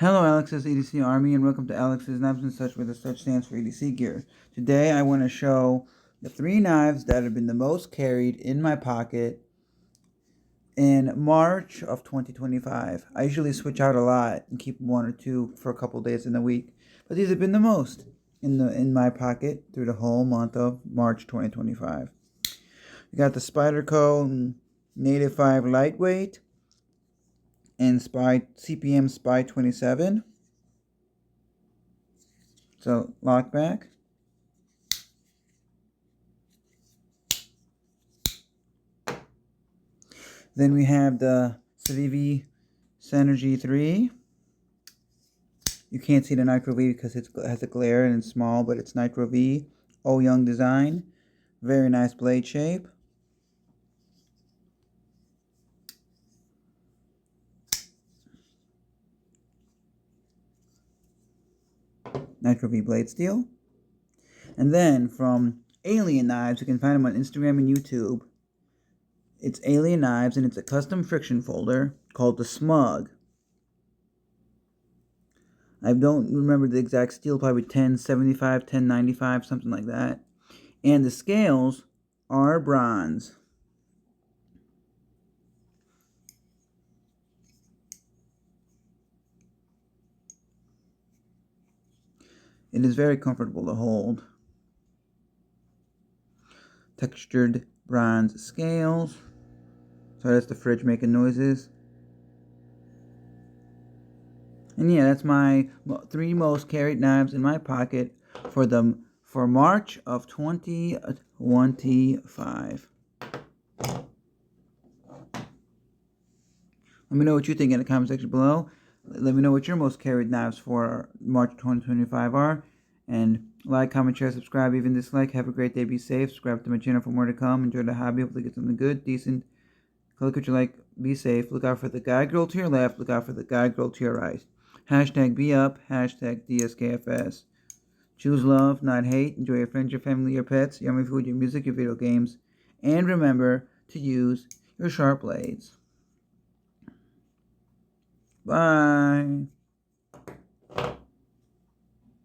Hello, Alex's EDC Army, and welcome to Alex's Knives and Such, where the such stands for EDC gear. Today, I want to show the 3 knives that have been the most carried in my pocket in March of 2025. I usually switch out a lot and keep 1 or 2 for a couple days in the week, but these have been the most in my pocket through the whole month of March 2025. We got the Spyderco Native 5 Lightweight and CPM Spy 27. So lock back. Then we have the Civivi Synergy 3. You can't see the Nitro V because it has a glare and it's small, but it's Nitro V. O Young design. Very nice blade shape. Nitro V blade steel. And then from Alien Knives, you can find them on Instagram and YouTube. It's Alien Knives, and it's a custom friction folder called the Smug. I don't remember the exact steel, probably 1075, 1095, something like that. And the scales are bronze. It is very comfortable to hold. Textured bronze scales. Sorry, that's the fridge making noises. And yeah, that's my 3 most carried knives in my pocket for March of 2025. Let me know what you think in the comment section below. Let me know what your most carried knives for March 2025 are. And like, comment, share, subscribe, even dislike. Have a great day. Be safe. Subscribe to my channel for more to come. Enjoy the hobby. Hopefully get something good, decent. Click what you like. Be safe. Look out for the guy girl to your left. Look out for the guy girl to your right. Hashtag be up. Hashtag DSKFS. Choose love, not hate. Enjoy your friends, your family, your pets, yummy food, your music, your video games. And remember to use your sharp blades. Bye.